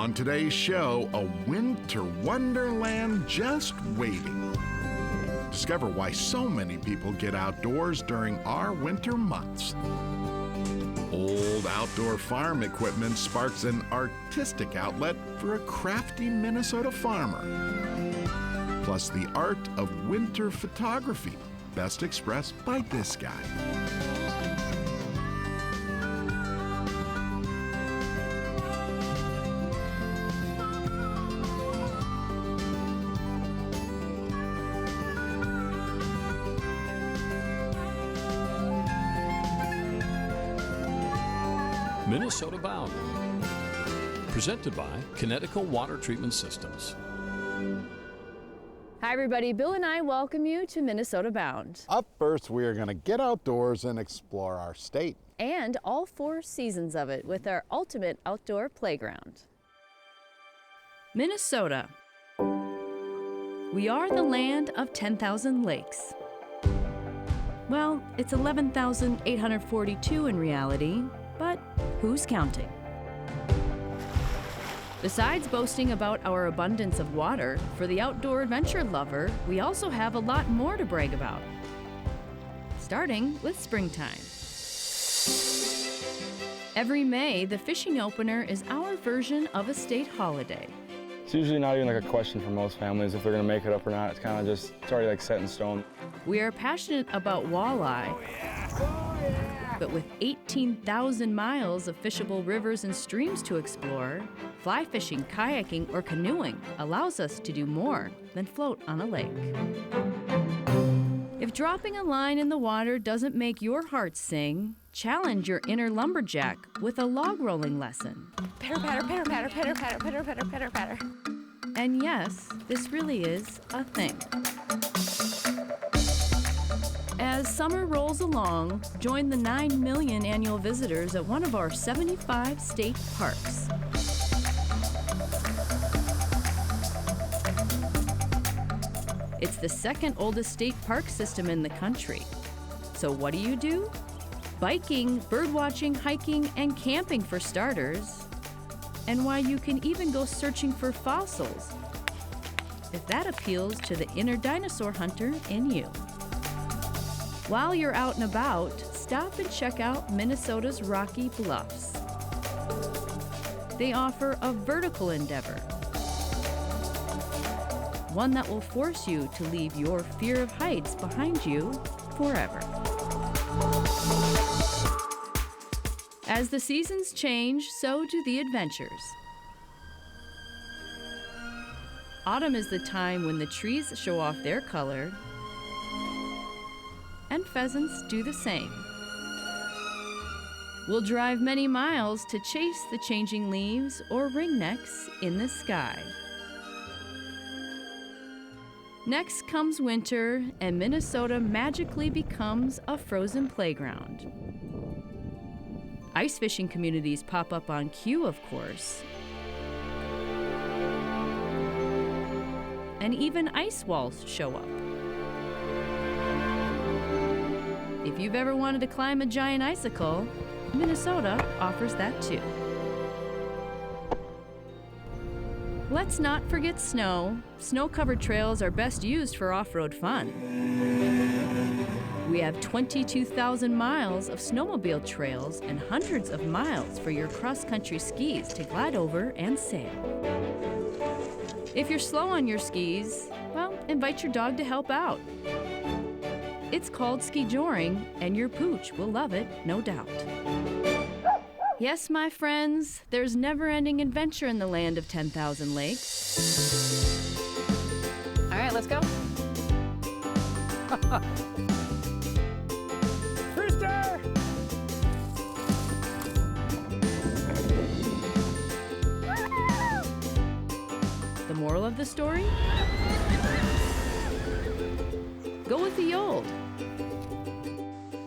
On today's show, a winter wonderland just waiting. Discover why so many people get outdoors during our winter months. Old outdoor farm equipment sparks an artistic outlet for a crafty Minnesota farmer. Plus the art of winter photography, best expressed by this guy. Minnesota Bound, presented by Connecticut Water Treatment Systems. Hi everybody, Bill and I welcome you to Minnesota Bound. Up first, we are going to get outdoors and explore our state. And all 4 seasons of it with our ultimate outdoor playground. Minnesota. We are the land of 10,000 lakes. Well, it's 11,842 in reality, but who's counting? Besides boasting about our abundance of water, for the outdoor adventure lover, we also have a lot more to brag about. Starting with springtime. Every May, the fishing opener is our version of a state holiday. It's usually not even like a question for most families if they're gonna make it up or not. It's kind of just, it's already like set in stone. We are passionate about walleye. But with 18,000 miles of fishable rivers and streams to explore, fly fishing, kayaking, or canoeing allows us to do more than float on a lake. If dropping a line in the water doesn't make your heart sing, challenge your inner lumberjack with a log rolling lesson. Pitter, patter, pitter, patter, pitter, patter, pitter, patter, pitter, patter. And yes, this really is a thing. As summer rolls along, join the 9 million annual visitors at one of our 75 state parks. It's the second oldest state park system in the country. So what do? Biking, birdwatching, hiking, and camping for starters. And why you can even go searching for fossils, if that appeals to the inner dinosaur hunter in you. While you're out and about, stop and check out Minnesota's Rocky Bluffs. They offer a vertical endeavor, one that will force you to leave your fear of heights behind you forever. As the seasons change, so do the adventures. Autumn is the time when the trees show off their color, and pheasants do the same. We'll drive many miles to chase the changing leaves or ringnecks in the sky. Next comes winter, and Minnesota magically becomes a frozen playground. Ice fishing communities pop up on cue, of course. And even ice walls show up. If you've ever wanted to climb a giant icicle, Minnesota offers that too. Let's not forget snow. Snow-covered trails are best used for off-road fun. We have 22,000 miles of snowmobile trails and hundreds of miles for your cross-country skis to glide over and sail. If you're slow on your skis, well, invite your dog to help out. It's called ski-joring, and your pooch will love it, no doubt. Yes, my friends, there's never-ending adventure in the land of 10,000 lakes. All right, let's go. Rooster! The moral of the story? Go with the old.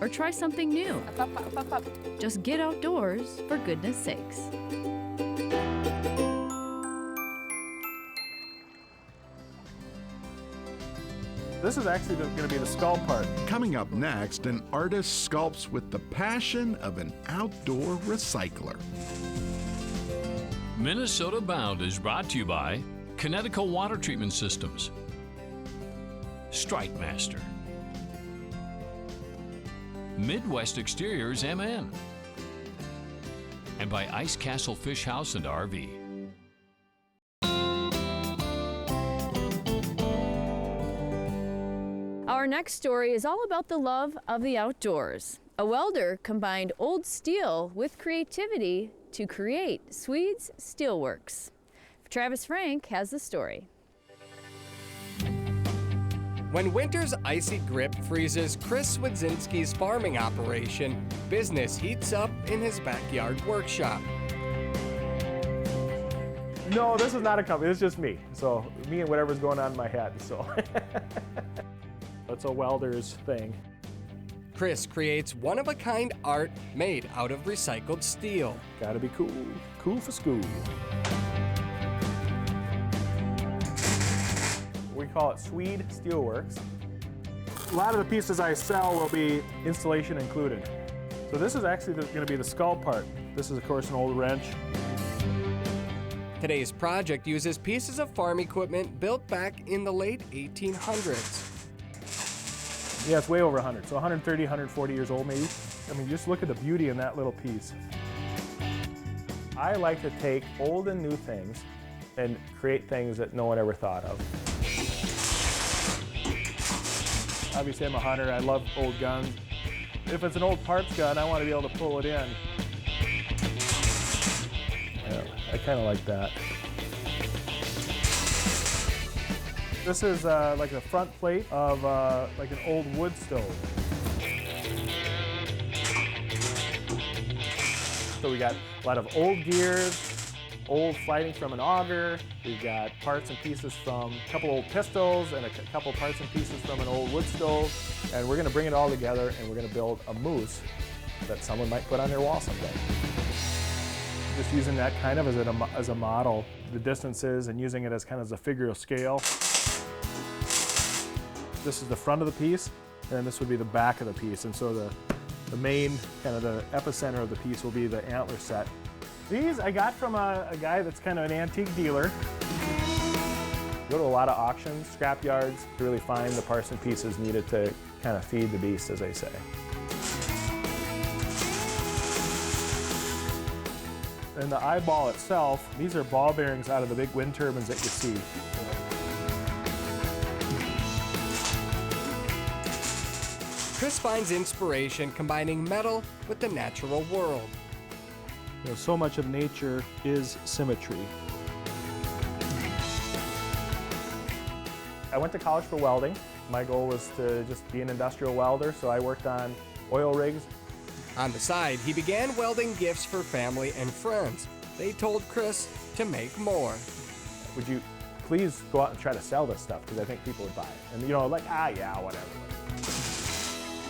Or try something new. Up, up, up, up. Just get outdoors, for goodness sakes. This is actually going to be the sculpt part. Coming up next, an artist sculpts with the passion of an outdoor recycler. Minnesota Bound is brought to you by Connecticut Water Treatment Systems, Strike Master, Midwest Exteriors MN, and by Ice Castle Fish House and RV. Our next story is all about the love of the outdoors. A welder combined old steel with creativity to create Swede's Steelworks. Travis Frank has the story. When winter's icy grip freezes Chris Wadzinski's farming operation, business heats up in his backyard workshop. No, this is not a company. It's just me. So me and whatever's going on in my head. So it's a welder's thing. Chris creates one-of-a-kind art made out of recycled steel. Gotta be cool. Cool for school. We call it Swede Steelworks. A lot of the pieces I sell will be installation included. So this is actually going to be the sculpt part. This is, of course, an old wrench. Today's project uses pieces of farm equipment built back in the late 1800s. Yeah, it's way over 100, so 130, 140 years old maybe. I mean, just look at the beauty in that little piece. I like to take old and new things and create things that no one ever thought of. Obviously, I'm a hunter. I love old guns. If it's an old parts gun, I want to be able to pull it in. Yeah, I kind of like that. This is like the front plate of like an old wood stove. So we got a lot of old gears, old flighting from an auger. We've got parts and pieces from a couple old pistols and a couple parts and pieces from an old wood stove. And we're gonna bring it all together and we're gonna build a moose that someone might put on their wall someday. Just using that kind of as a model, the distances, and using it as kind of as a figure of scale. This is the front of the piece, and this would be the back of the piece. And so the main, kind of the epicenter of the piece will be the antler set. These I got from a guy that's kind of an antique dealer. Go to a lot of auctions, scrap yards, to really find the parts and pieces needed to kind of feed the beast, as they say. And the eyeball itself, these are ball bearings out of the big wind turbines that you see. Chris finds inspiration combining metal with the natural world. You know, so much of nature is symmetry. I went to college for welding. My goal was to just be an industrial welder, so I worked on oil rigs. On the side, he began welding gifts for family and friends. They told Chris to make more. Would you please go out and try to sell this stuff, because I think people would buy it. And you know, like, yeah, whatever.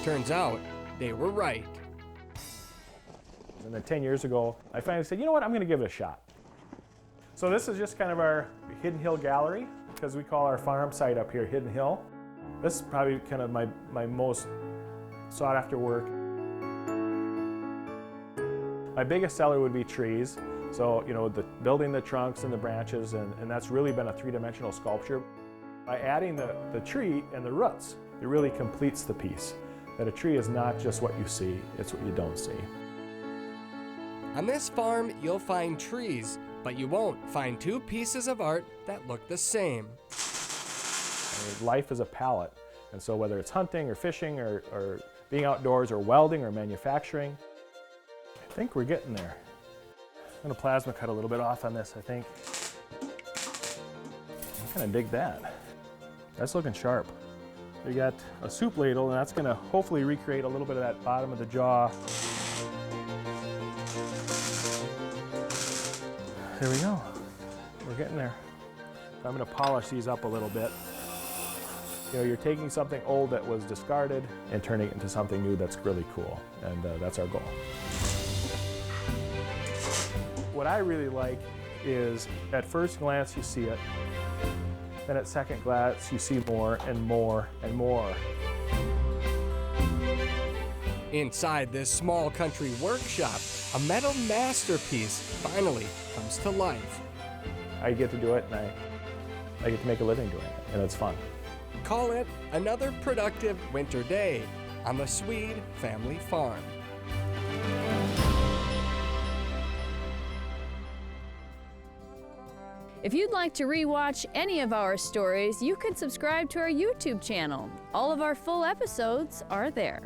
Turns out, they were right. And then 10 years ago, I finally said, you know what, I'm gonna give it a shot. So this is just kind of our Hidden Hill gallery, because we call our farm site up here Hidden Hill. This is probably kind of my most sought after work. My biggest seller would be trees. So, you know, building the trunks and the branches, and that's really been a three-dimensional sculpture. By adding the tree and the roots, it really completes the piece. That a tree is not just what you see, it's what you don't see. On this farm, you'll find trees, but you won't find two pieces of art that look the same. I mean, life is a palette, and so whether it's hunting or fishing or being outdoors or welding or manufacturing, I think we're getting there. I'm gonna plasma cut a little bit off on this, I think. I kind of dig that. That's looking sharp. We got a soup ladle, and that's gonna hopefully recreate a little bit of that bottom of the jaw. There we go. We're getting there. I'm gonna polish these up a little bit. You know, you're taking something old that was discarded and turning it into something new that's really cool, and that's our goal. What I really like is, at first glance you see it, then at second glance you see more and more and more. Inside this small country workshop, a metal masterpiece finally comes to life. I get to do it, and I get to make a living doing it, and it's fun. Call it another productive winter day on the Swede family farm. If you'd like to rewatch any of our stories, you can subscribe to our YouTube channel. All of our full episodes are there.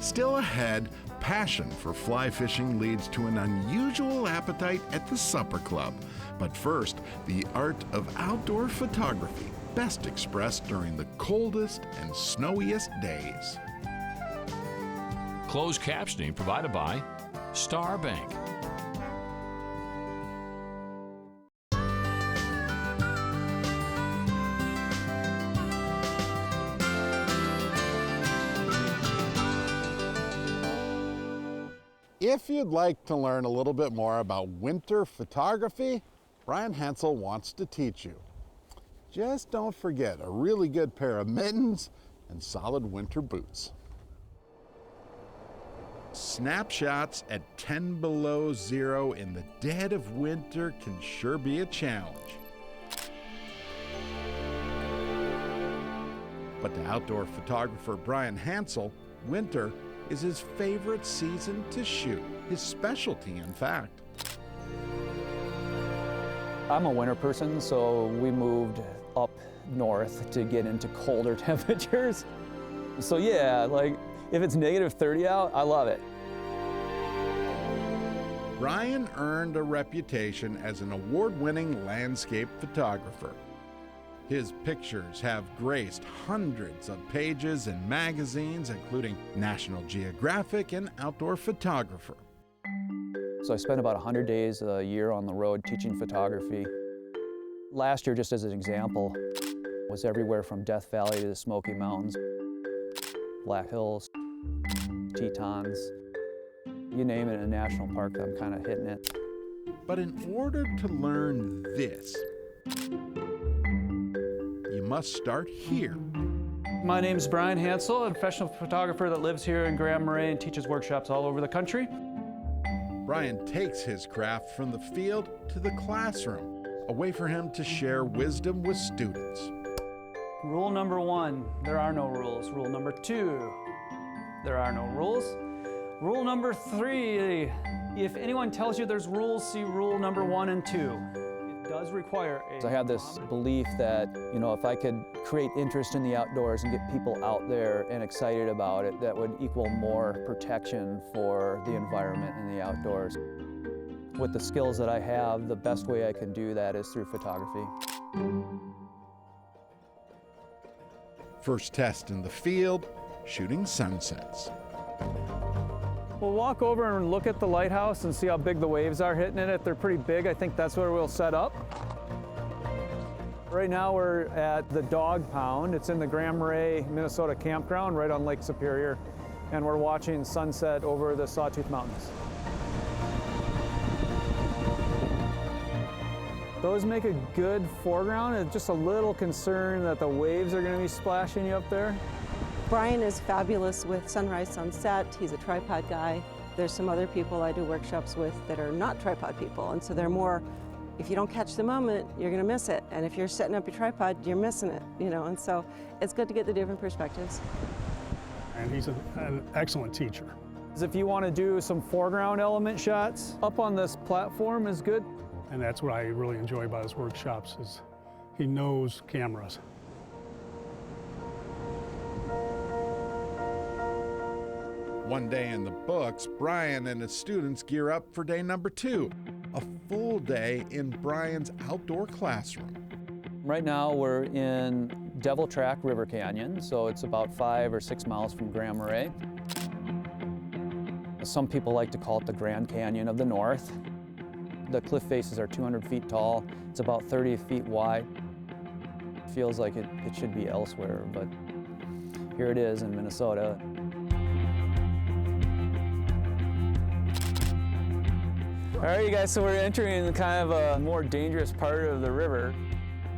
Still ahead, passion for fly fishing leads to an unusual appetite at the supper club. But first, the art of outdoor photography, best expressed during the coldest and snowiest days. Closed captioning provided by Star Bank. If you'd like to learn a little bit more about winter photography, Bryan Hansel wants to teach you. Just don't forget a really good pair of mittens and solid winter boots. Snapshots at 10 below zero in the dead of winter can sure be a challenge. But to outdoor photographer Bryan Hansel, winter is his favorite season to shoot, his specialty in fact. I'm a winter person, so we moved up north to get into colder temperatures. So yeah, like if it's negative 30 out, I love it. Bryan earned a reputation as an award-winning landscape photographer. His pictures have graced hundreds of pages in magazines, including National Geographic and Outdoor Photographer. So I spent about 100 days a year on the road teaching photography. Last year, just as an example, was everywhere from Death Valley to the Smoky Mountains, Black Hills, Tetons, you name it in a national park, I'm kind of hitting it. But in order to learn this, you must start here. My name is Bryan Hansel, a professional photographer that lives here in Grand Marais and teaches workshops all over the country. Bryan takes his craft from the field to the classroom, a way for him to share wisdom with students. Rule number 1, there are no rules. Rule number 2, there are no rules. Rule number 3, if anyone tells you there's rules, see rule number 1 and 2. Does require I have this belief that, you know, if I could create interest in the outdoors and get people out there and excited about it, that would equal more protection for the environment and the outdoors. With the skills that I have, the best way I can do that is through photography. First test in the field, shooting sunsets. We'll walk over and look at the lighthouse and see how big the waves are hitting it. If they're pretty big, I think that's where we'll set up. Right now we're at the Dog Pound. It's in the Grand Marais, Minnesota campground right on Lake Superior. And we're watching sunset over the Sawtooth Mountains. Those make a good foreground. It's just a little concerned that the waves are going to be splashing you up there. Bryan is fabulous with sunrise, sunset. He's a tripod guy. There's some other people I do workshops with that are not tripod people, and so they're more, if you don't catch the moment, you're gonna miss it. And if you're setting up your tripod, you're missing it, you know, and so it's good to get the different perspectives. And he's an excellent teacher. If you want to do some foreground element shots, up on this platform is good. And that's what I really enjoy about his workshops is he knows cameras. One day in the books, Bryan and his students gear up for day number 2, a full day in Bryan's outdoor classroom. Right now we're in Devil Track River Canyon, so it's about 5 or 6 miles from Grand Marais. Some people like to call it the Grand Canyon of the North. The cliff faces are 200 feet tall. It's about 30 feet wide. It feels like it should be elsewhere, but here it is in Minnesota. All right, you guys, so we're entering kind of a more dangerous part of the river.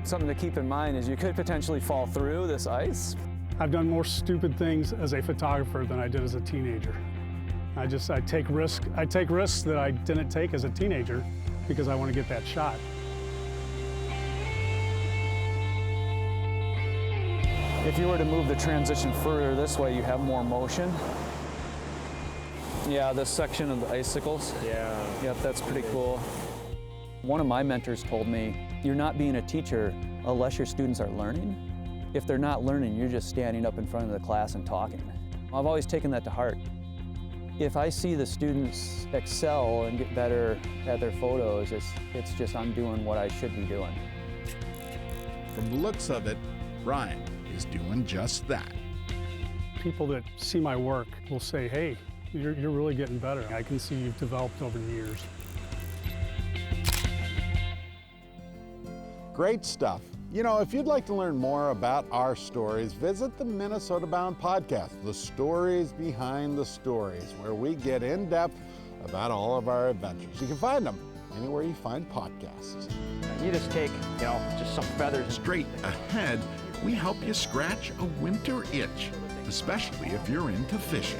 Something to keep in mind is you could potentially fall through this ice. I've done more stupid things as a photographer than I did as a teenager. I take risks that I didn't take as a teenager because I want to get that shot. If you were to move the transition further this way, you have more motion. Yeah, this section of the icicles. Yeah. Yep, that's pretty cool. One of my mentors told me, you're not being a teacher unless your students are learning. If they're not learning, you're just standing up in front of the class and talking. I've always taken that to heart. If I see the students excel and get better at their photos, it's just I'm doing what I should be doing. From the looks of it, Bryan is doing just that. People that see my work will say, hey, you're really getting better. I can see you've developed over the years. Great stuff. You know, if you'd like to learn more about our stories, visit the Minnesota Bound podcast, The Stories Behind the Stories, where we get in depth about all of our adventures. You can find them anywhere you find podcasts. You just take, just some feathers. Straight ahead, we help you scratch a winter itch, especially if you're into fishing.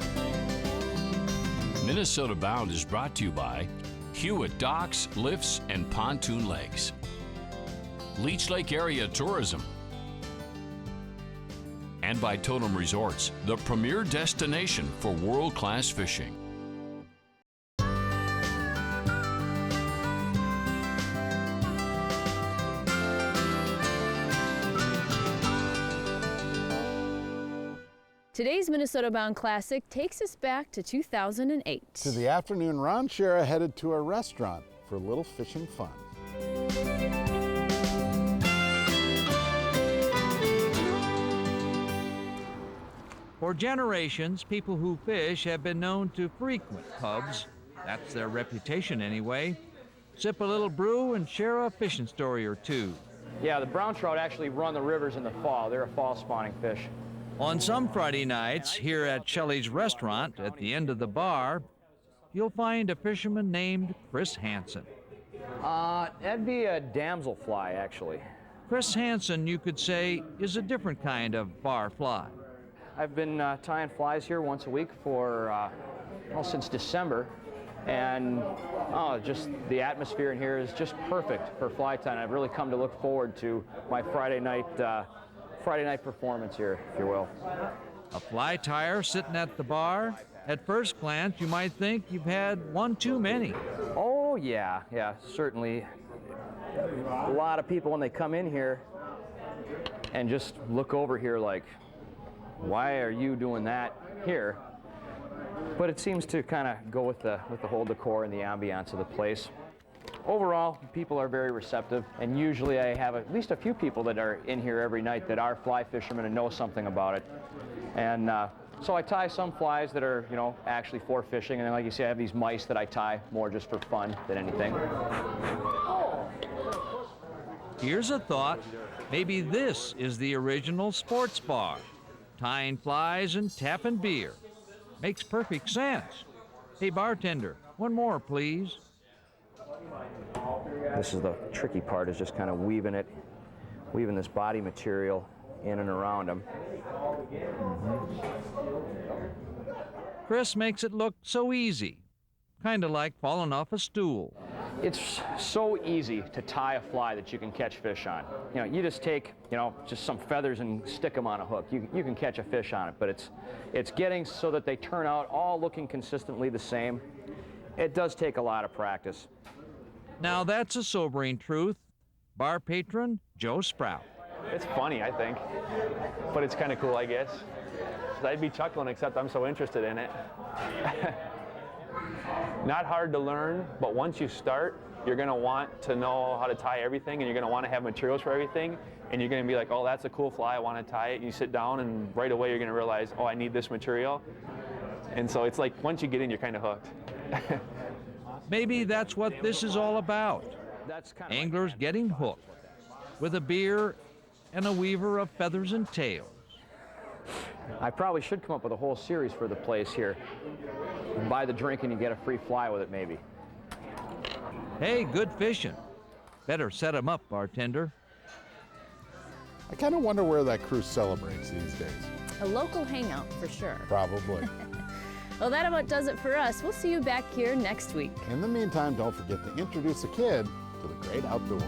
Minnesota Bound is brought to you by Hewitt Docks, Lifts, and Pontoon Lakes, Leech Lake Area Tourism, and by Totem Resorts, the premier destination for world-class fishing. Today's Minnesota Bound Classic takes us back to 2008. To the afternoon run, Shara headed to a restaurant for a little fishing fun. For generations, people who fish have been known to frequent pubs. That's their reputation anyway. Sip a little brew and share a fishing story or two. Yeah, the brown trout actually run the rivers in the fall. They're a fall spawning fish. On some Friday nights, here at Shelly's restaurant, at the end of the bar, you'll find a fisherman named Chris Hansen. That'd be a damselfly, actually. Chris Hansen, you could say, is a different kind of bar fly. I've been tying flies here once a week for, since December. And just the atmosphere in here is just perfect for fly tying. I've really come to look forward to my Friday night performance here, if you will. A fly tyer sitting at the bar. At first glance, you might think you've had one too many. Oh, yeah, certainly. A lot of people, when they come in here and just look over here like, why are you doing that here? But it seems to kind of go with the whole decor and the ambiance of the place. Overall, people are very receptive, and usually I have at least a few people that are in here every night that are fly fishermen and know something about it. And so I tie some flies that are, actually for fishing, and then like you say, I have these mice that I tie more just for fun than anything. Here's a thought. Maybe this is the original sports bar. Tying flies and tapping beer. Makes perfect sense. Hey, bartender, one more, please. This is the tricky part, is just kind of weaving this body material in and around them. Chris makes it look so easy, kind of like falling off a stool. It's so easy to tie a fly that you can catch fish on. You just take, just some feathers and stick them on a hook. You can catch a fish on it, but it's getting so that they turn out all looking consistently the same. It does take a lot of practice. Now that's a sobering truth. Bar patron Joe Sprout. It's funny, I think, but it's kind of cool, I guess. I'd be chuckling, except I'm so interested in it. Not hard to learn, but once you start, you're going to want to know how to tie everything, and you're going to want to have materials for everything, and you're going to be like, oh, that's a cool fly, I want to tie it. And you sit down, and right away you're going to realize, oh, I need this material. And so it's like, once you get in, you're kind of hooked. Maybe that's what this is all about. Anglers getting hooked with a beer and a weaver of feathers and tails. I probably should come up with a whole series for the place here. Buy the drink and you get a free fly with it, maybe. Hey, good fishing. Better set 'em up, bartender. I kind of wonder where that crew celebrates these days. A local hangout for sure. Probably. Well, that about does it for us. We'll see you back here next week. In the meantime, don't forget to introduce a kid to the great outdoors.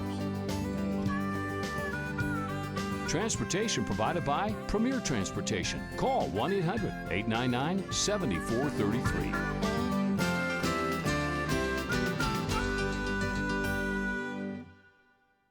Transportation provided by Premier Transportation. Call 1-800-899-7433.